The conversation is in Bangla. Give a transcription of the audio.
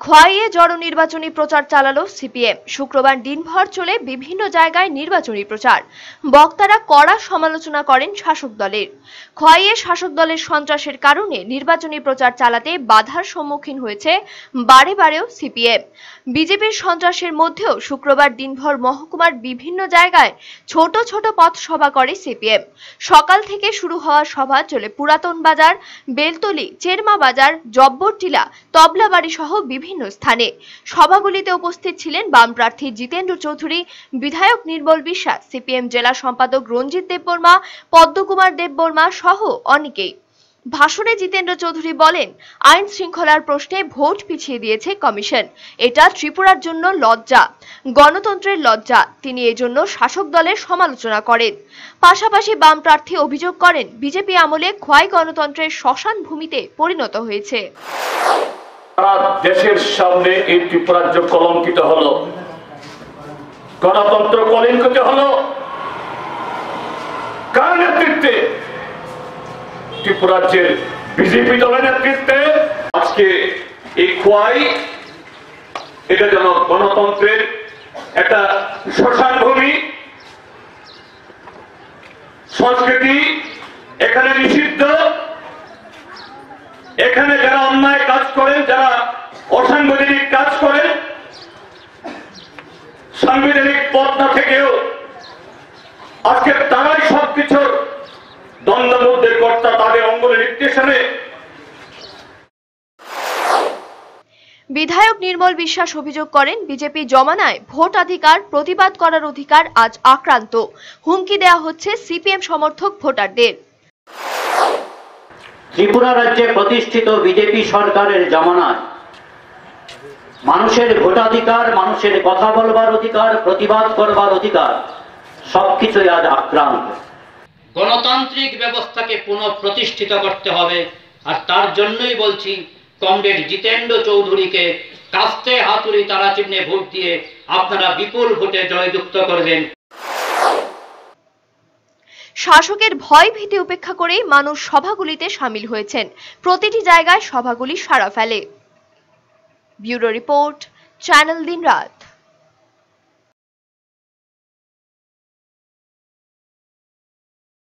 খোয়াইয়ে জড়ো নির্বাচনী প্রচার চালালো সিপিএম। শুক্রবার দিনভর চলে বিভিন্ন জায়গায় নির্বাচনী প্রচার। বক্তারা কড়া সমালোচনা করেন শাসক দলের। খোয়াইয়ে শাসক দলের সন্ত্রাসের কারণে নির্বাচনী প্রচার চালাতে বাধার সম্মুখীন হয়েছে বারে বারেও সিপিএম। বিজেপির সন্ত্রাসের মধ্যেও শুক্রবার দিনভর মহকুমার বিভিন্ন জায়গায় ছোট ছোট পথসভা করে সিপিএম। সকাল থেকে শুরু হওয়া সভা চলে পুরাতন বাজার, বেলতলি, চেরমা বাজার, জব্বরটিলা, তবলাবাড়ি সহ বিভিন্ন স্থানে। সভাগুলিতে উপস্থিত ছিলেন বাম প্রার্থী জিতেন্দ্র চৌধুরী, বিধায়ক নির্মল বিশ্বাস, সিপিএম জেলা সম্পাদক রঞ্জিত দেববর্মা, পদ্মকুমার দেববর্মা সহ অনেকেই। ভাষণে জিতেন্দ্র চৌধুরী বলেন, আইন শৃঙ্খলার প্রশ্নে ভোট পিছিয়ে দিয়েছে কমিশন। এটা ত্রিপুরার জন্য লজ্জা, গণতন্ত্রের লজ্জা। তিনি এজন্য শাসক দলের সমালোচনা করেন। পাশাপাশি বাম প্রার্থী অভিযোগ করেন, বিজেপি আমলে খোয়াই গণতন্ত্রের শ্মশান ভূমিতে পরিণত হয়েছে। দেশের সামনে এই ত্রিপুরাজ্য কলঙ্কিত হলো, গণতন্ত্র কলঙ্কিত হলো। কার নেতৃত্বে? ত্রিপুরাজ্যের বিজেপি দলের নেতৃত্বে। আজকে এই খোয়াই এটা যেন গণতন্ত্রের একটা শ্মশান ভূমি। সংস্কৃতি এখানে নিষিদ্ধ। এখানে যারা অন্যায় কাজ করেন, যারা অসাংবিধানিক কাজ করেন, সাংবিধানিক পথ না থেকেও আজকে তারাই সবকিছুর দ্বন্দ্বের কর্তা, তাদের অঙ্গনের নির্দেশনে। বিধায়ক নির্মল বিশ্বাস অভিযোগ করেন, বিজেপি জমানায় ভোটাধিকার, প্রতিবাদ করার অধিকার আজ আক্রান্ত। হুমকি দেওয়া হচ্ছে সিপিএম সমর্থক ভোটারদের। ত্রিপুরা রাজ্যে প্রতিষ্ঠিত বিজেপি সরকারের জমানায় মানুষের ভোটাধিকার, মানুষের কথা বলবার অধিকার, প্রতিবাদ করবার অধিকার সবকিছুই আজ আক্রান্ত। গণতান্ত্রিক ব্যবস্থাকে পুনঃপ্রতিষ্ঠিত করতে হবে, আর তার জন্যই বলছি কমরেড জিতেন্দ্র চৌধুরীকে কাস্তে হাতুড়ি তারা চিহ্নে ভোট দিয়ে আপনারা বিপুল ভোটে জয়যুক্ত করবেন। শাসকের ভয় ভীতি উপেক্ষা করেই মানুষ সভাগুলিতে সামিল হয়েছেন। প্রতিটি জায়গায় সভাগুলি সাড়া ফেলে। ব্যুরো রিপোর্ট, চ্যানেল দিনরাত।